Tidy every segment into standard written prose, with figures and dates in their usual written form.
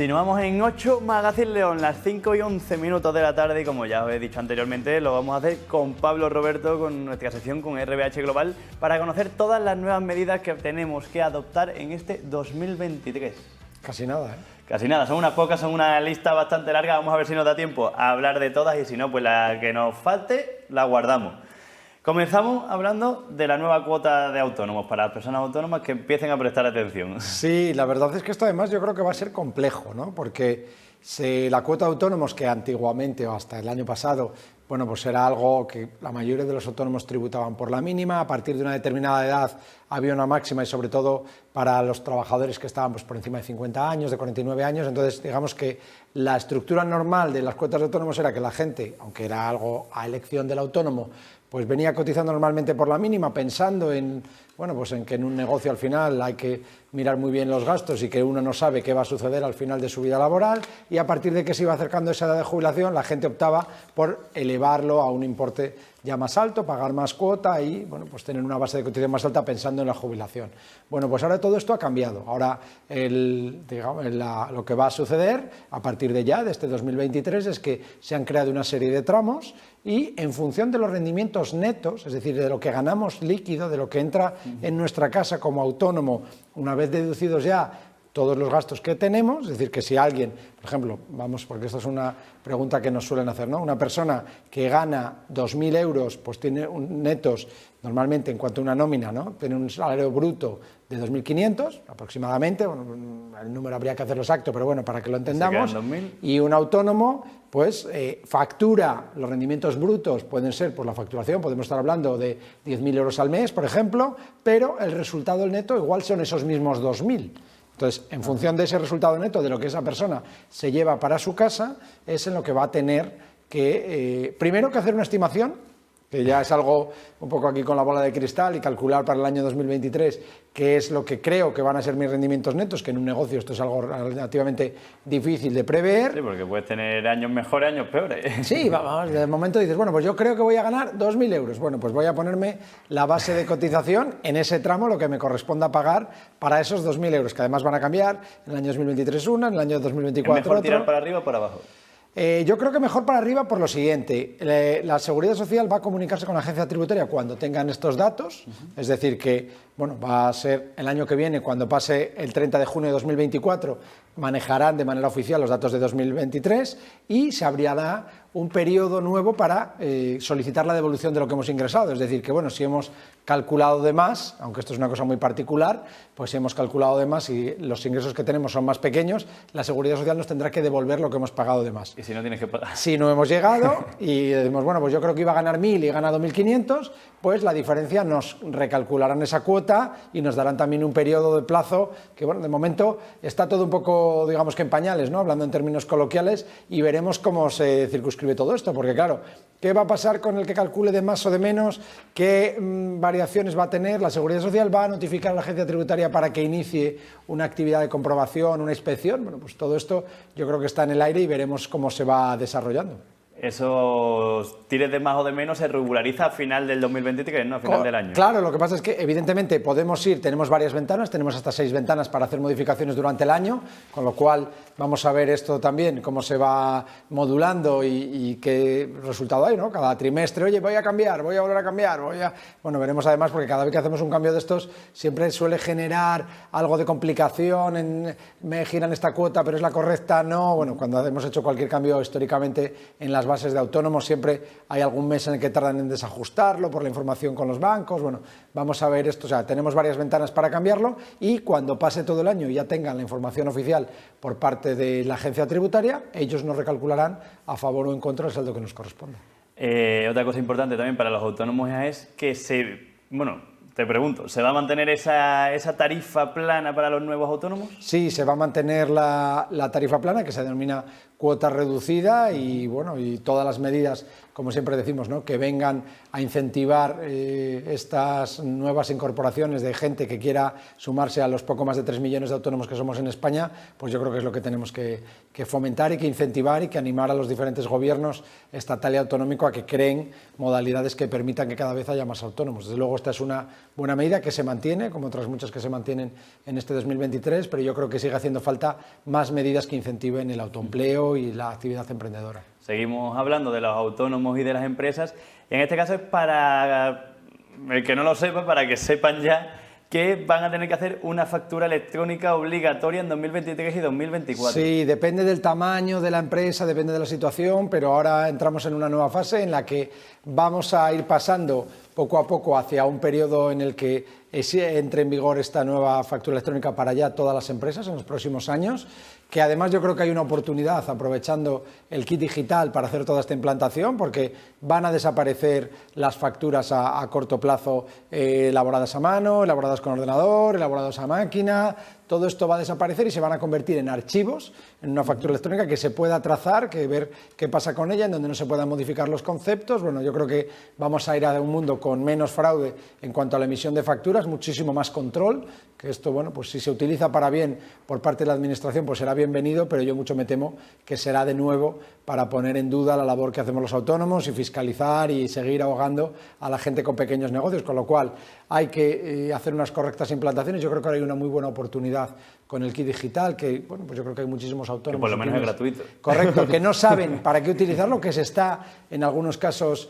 Continuamos en 8 Magazine León, las 5 y 11 minutos de la tarde, y como ya os he dicho anteriormente, lo vamos a hacer con Pablo Roberto, con nuestra sección con RBH Global, para conocer todas las nuevas medidas que tenemos que adoptar en este 2023. Casi nada, ¿eh? Casi nada, son unas pocas, son una lista bastante larga, vamos a ver si nos da tiempo a hablar de todas y si no, pues la que nos falte la guardamos. Comenzamos hablando de la nueva cuota de autónomos para las personas autónomas que empiecen a prestar atención. Sí, la verdad es que esto además yo creo que va a ser complejo, ¿no? Porque la cuota de autónomos que antiguamente o hasta el año pasado, bueno, pues era algo que la mayoría de los autónomos tributaban por la mínima, a partir de una determinada edad había una máxima y sobre todo para los trabajadores que estaban pues, por encima de 50 años, de 49 años, entonces digamos que la estructura normal de las cuotas de autónomos era que la gente, aunque era algo a elección del autónomo, pues venía cotizando normalmente por la mínima, pensando en, bueno, pues en que en un negocio al final hay que mirar muy bien los gastos y que uno no sabe qué va a suceder al final de su vida laboral, y a partir de que se iba acercando esa edad de jubilación, la gente optaba por elevarlo a un importe ya más alto, pagar más cuota y bueno, pues tener una base de cotización más alta pensando en la jubilación. Bueno, pues ahora todo esto ha cambiado. Ahora lo que va a suceder a partir de este 2023 es que se han creado una serie de tramos y en función de los rendimientos netos, es decir, de lo que ganamos líquido, de lo que entra en nuestra casa como autónomo, una vez deducidos ya todos los gastos que tenemos, es decir, que si alguien, por ejemplo, vamos, porque esta es una pregunta que nos suelen hacer, ¿no? Una persona que gana 2.000 euros, pues tiene netos, normalmente en cuanto a una nómina, ¿no? Tiene un salario bruto de 2.500 aproximadamente, bueno, el número habría que hacerlo exacto, pero bueno, para que lo entendamos, y un autónomo, pues factura, los rendimientos brutos pueden ser por la facturación, podemos estar hablando de 10.000 euros al mes, por ejemplo, pero el resultado neto igual son esos mismos 2.000. Entonces, en función de ese resultado neto, de lo que esa persona se lleva para su casa, es en lo que va a tener que, primero, que hacer una estimación, que ya es algo un poco aquí con la bola de cristal, y calcular para el año 2023 qué es lo que creo que van a ser mis rendimientos netos, que en un negocio esto es algo relativamente difícil de prever. Sí, porque puedes tener años mejores, años peores. Sí, vamos, de momento dices, bueno, pues yo creo que voy a ganar 2.000 euros. Bueno, pues voy a ponerme la base de cotización en ese tramo, lo que me corresponda pagar para esos 2.000 euros, que además van a cambiar en el año 2023 una, en el año 2024 ¿Es mejor otro. tirar para arriba o para abajo? Yo creo que mejor para arriba por lo siguiente. La Seguridad Social va a comunicarse con la agencia tributaria cuando tengan estos datos, es decir que bueno, va a ser el año que viene, cuando pase el 30 de junio de 2024, manejarán de manera oficial los datos de 2023 y se abrirá un periodo nuevo para solicitar la devolución de lo que hemos ingresado. Es decir, que bueno, si hemos calculado de más, aunque esto es una cosa muy particular, pues si hemos calculado de más y los ingresos que tenemos son más pequeños, la Seguridad Social nos tendrá que devolver lo que hemos pagado de más. ¿Y si no tienes que pagar? Si no hemos llegado y decimos, bueno, pues yo creo que iba a ganar 1.000 y he ganado 1.500, pues la diferencia nos recalcularán esa cuota y nos darán también un periodo de plazo que, bueno, de momento está todo un poco, digamos que en pañales, ¿no? Hablando en términos coloquiales, y veremos cómo se circunscribe todo esto, porque claro, ¿qué va a pasar con el que calcule de más o de menos? ¿Qué variaciones va a tener? La Seguridad Social va a notificar a la agencia tributaria para que inicie una actividad de comprobación, una inspección. Bueno, pues todo esto yo creo que está en el aire y veremos cómo se va desarrollando. Esos tires de más o de menos se regulariza a final del 2023, ¿no? A final del año. Claro, lo que pasa es que evidentemente podemos tenemos varias ventanas, tenemos hasta 6 ventanas para hacer modificaciones durante el año, con lo cual vamos a ver esto también, cómo se va modulando y qué resultado hay, ¿no? Cada trimestre, oye, voy a cambiar, voy a volver a cambiar, Bueno, veremos además, porque cada vez que hacemos un cambio de estos siempre suele generar algo de complicación, me giran esta cuota, pero es la correcta, no. Bueno, cuando hemos hecho cualquier cambio históricamente en las bases de autónomos siempre hay algún mes en el que tardan en desajustarlo por la información con los bancos. Bueno, vamos a ver esto, o sea, tenemos varias ventanas para cambiarlo y cuando pase todo el año y ya tengan la información oficial por parte de la agencia tributaria, ellos nos recalcularán a favor o en contra del saldo que nos corresponda. Otra cosa importante también para los autónomos es que te pregunto, ¿se va a mantener esa tarifa plana para los nuevos autónomos? Sí, se va a mantener la tarifa plana, que se denomina cuota reducida, y bueno, y todas las medidas, como siempre decimos, ¿no?, que vengan a incentivar estas nuevas incorporaciones de gente que quiera sumarse a los poco más de 3 millones de autónomos que somos en España, pues yo creo que es lo que tenemos que fomentar y que incentivar y que animar a los diferentes gobiernos estatal y autonómico a que creen modalidades que permitan que cada vez haya más autónomos. Desde luego esta es una buena medida que se mantiene, como otras muchas que se mantienen en este 2023, pero yo creo que sigue haciendo falta más medidas que incentiven el autoempleo y la actividad emprendedora. Seguimos hablando de los autónomos y de las empresas, y en este caso es para el que no lo sepa, para que sepan ya que van a tener que hacer una factura electrónica obligatoria en 2023 y 2024. Sí, depende del tamaño de la empresa, depende de la situación, pero ahora entramos en una nueva fase en la que vamos a ir pasando poco a poco hacia un periodo en el que entre en vigor esta nueva factura electrónica para ya todas las empresas en los próximos años, que además yo creo que hay una oportunidad aprovechando el kit digital para hacer toda esta implantación, porque van a desaparecer las facturas a corto plazo elaboradas a mano, elaboradas con ordenador, elaboradas a máquina. Todo esto va a desaparecer y se van a convertir en archivos, en una factura electrónica que se pueda trazar, que ver qué pasa con ella, en donde no se puedan modificar los conceptos. Bueno, yo creo que vamos a ir a un mundo con menos fraude en cuanto a la emisión de facturas, muchísimo más control, que esto, bueno, pues si se utiliza para bien por parte de la Administración, pues será bienvenido, pero yo mucho me temo que será de nuevo para poner en duda la labor que hacemos los autónomos y fiscalizar y seguir ahogando a la gente con pequeños negocios, con lo cual hay que hacer unas correctas implantaciones. Yo creo que ahora hay una muy buena oportunidad con el kit digital, que bueno, pues yo creo que hay muchísimos autónomos. Que por lo menos es gratuito. Correcto, que no saben para qué utilizarlo, que se está en algunos casos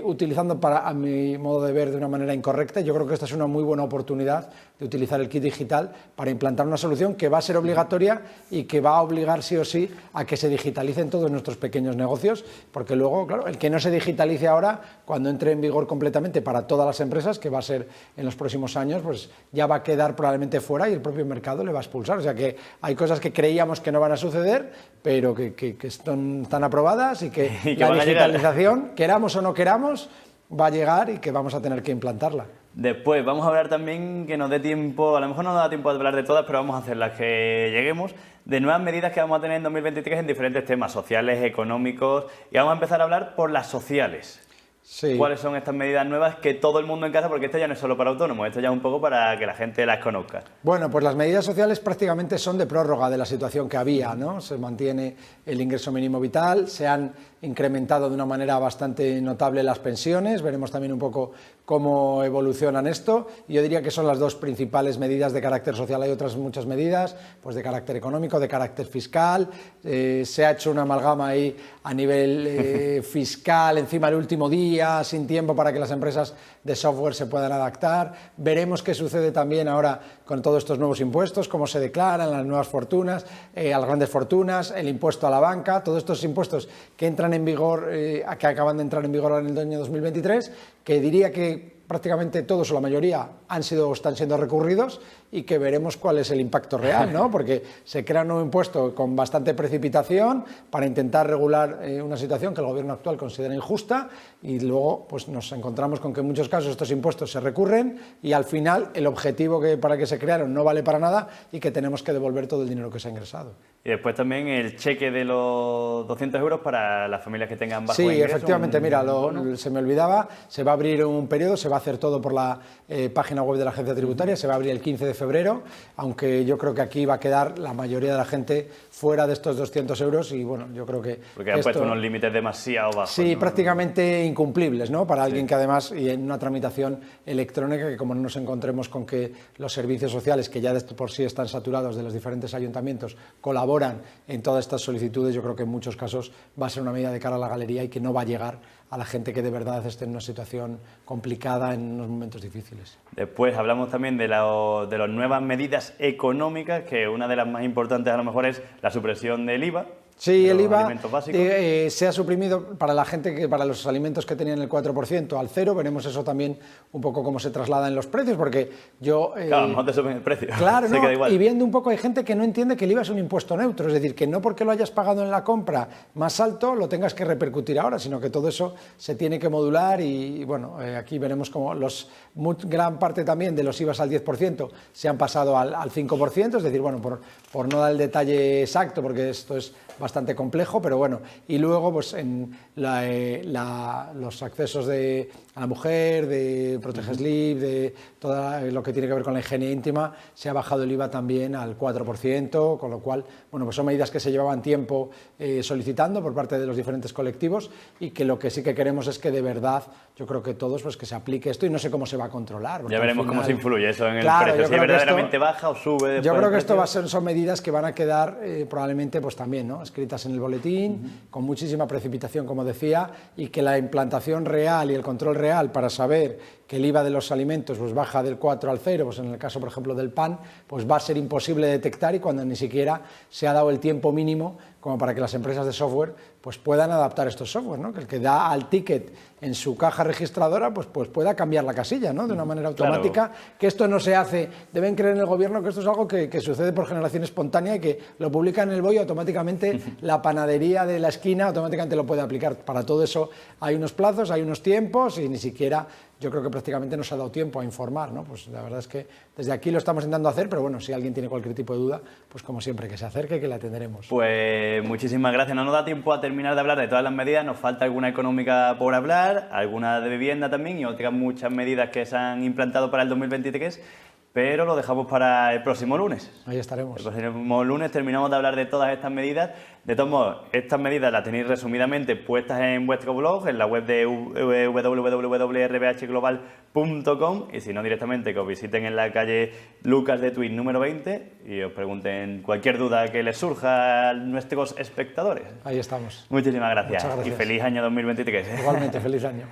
utilizando a mi modo de ver, de una manera incorrecta. Yo creo que esta es una muy buena oportunidad de utilizar el kit digital para implantar una solución que va a ser obligatoria y que va a obligar sí o sí a que se digitalicen todos nuestros pequeños negocios, porque luego, claro, el que no se digitalice ahora, cuando entre en vigor completamente para todas las empresas, que va a ser en los próximos años, pues ya va a quedar probablemente fuera y el propio mercado le va a expulsar. O sea que hay cosas que creíamos que no van a suceder, pero que están aprobadas y que la digitalización, queramos o no queramos, va a llegar y que vamos a tener que implantarla. Después vamos a hablar también, que nos dé tiempo, a lo mejor no nos da tiempo de hablar de todas, pero vamos a hacer las que lleguemos, de nuevas medidas que vamos a tener en 2023 en diferentes temas sociales, económicos, y vamos a empezar a hablar por las sociales. Sí. ¿Cuáles son estas medidas nuevas que todo el mundo en casa, porque esto ya no es solo para autónomos, esto ya es un poco para que la gente las conozca? Bueno, pues las medidas sociales prácticamente son de prórroga de la situación que había, ¿no? Se mantiene el ingreso mínimo vital, se han incrementado de una manera bastante notable las pensiones, veremos también un poco cómo evolucionan esto. Yo diría que son las dos principales medidas de carácter social. Hay otras muchas medidas, pues de carácter económico, de carácter fiscal. Se ha hecho una amalgama ahí a nivel fiscal, encima el último día, sin tiempo para que las empresas de software se puedan adaptar. Veremos qué sucede también ahora con todos estos nuevos impuestos, cómo se declaran las nuevas fortunas, a las grandes fortunas, el impuesto a la banca, todos estos impuestos que entran en vigor, que acaban de entrar en vigor en el año 2023, que diría que prácticamente todos o la mayoría están siendo recurridos y que veremos cuál es el impacto real, ¿no? Porque se crea un nuevo impuesto con bastante precipitación para intentar regular una situación que el gobierno actual considera injusta y luego pues nos encontramos con que en muchos casos estos impuestos se recurren y al final el objetivo para que se crearon no vale para nada y que tenemos que devolver todo el dinero que se ha ingresado. Y después también el cheque de los 200 euros para las familias que tengan bajo ingreso. Sí, efectivamente, mira, se me olvidaba, se va a abrir un periodo, se va a hacer todo por la página web de la Agencia Tributaria, se va a abrir el 15 de febrero, aunque yo creo que aquí va a quedar la mayoría de la gente fuera de estos 200 euros y bueno, yo creo que... Porque han puesto unos límites demasiado bajos. Sí, ¿no? Prácticamente incumplibles, ¿no? Para alguien que además, y en una tramitación electrónica, que como no nos encontremos con que los servicios sociales, que ya de por sí están saturados de los diferentes ayuntamientos, colaboran en todas estas solicitudes, yo creo que en muchos casos va a ser una medida de cara a la galería y que no va a llegar a la gente que de verdad esté en una situación complicada en unos momentos difíciles. Después hablamos también de las nuevas medidas económicas, que una de las más importantes a lo mejor es la supresión del IVA. Sí, el IVA se ha suprimido para la gente, para los alimentos que tenían el 4% al 0%. Veremos eso también un poco cómo se traslada en los precios, porque yo... claro, a lo mejor te suben el precio. Claro, no, y viendo un poco hay gente que no entiende que el IVA es un impuesto neutro, es decir, que no porque lo hayas pagado en la compra más alto lo tengas que repercutir ahora, sino que todo eso se tiene que modular y bueno, aquí veremos cómo gran parte también de los IVAs al 10% se han pasado al 5%, es decir, bueno, por no dar el detalle exacto, porque esto es bastante complejo, pero bueno. Y luego, pues en los accesos a la mujer, de Protege Sleep, de todo lo que tiene que ver con la higiene íntima, se ha bajado el IVA también al 4%, con lo cual, bueno, pues son medidas que se llevaban tiempo solicitando por parte de los diferentes colectivos y que lo que sí que queremos es que de verdad, yo creo que todos, pues que se aplique esto y no sé cómo se va a controlar. Ya veremos cómo se influye eso en el precio, si verdaderamente baja o sube después. Yo creo que esto son medidas que van a quedar probablemente pues también, ¿no?, escritas en el boletín, con muchísima precipitación, como decía, y que la implantación real y el control real para saber que el IVA de los alimentos pues baja del 4 al 0, pues en el caso, por ejemplo, del pan, pues va a ser imposible detectar y cuando ni siquiera se ha dado el tiempo mínimo como para que las empresas de software pues puedan adaptar estos software, ¿no? Que el que da al ticket en su caja registradora pues pueda cambiar la casilla, ¿no?, de una manera automática, claro. Que esto no se hace, deben creer en el gobierno que esto es algo que sucede por generación espontánea y que lo publica en el BOE y automáticamente la panadería de la esquina automáticamente lo puede aplicar. Para todo eso hay unos plazos, hay unos tiempos y ni siquiera yo creo que prácticamente no se ha dado tiempo a informar, ¿no? Pues la verdad es que desde aquí lo estamos intentando hacer, pero bueno, si alguien tiene cualquier tipo de duda, pues como siempre, que se acerque, que la atenderemos. Pues muchísimas gracias. No nos da tiempo a terminar de hablar de todas las medidas, nos falta alguna económica por hablar, alguna de vivienda también y otras muchas medidas que se han implantado para el 2023, pero lo dejamos para el próximo lunes. Ahí estaremos. El próximo lunes terminamos de hablar de todas estas medidas. De todos modos, estas medidas las tenéis resumidamente puestas en vuestro blog, en la web de www.rbhglobal.com y si no directamente que os visiten en la calle Lucas de Twin número 20 y os pregunten cualquier duda que les surja a nuestros espectadores. Ahí estamos. Muchísimas gracias. Muchas gracias. Y feliz año 2023. Igualmente, feliz año.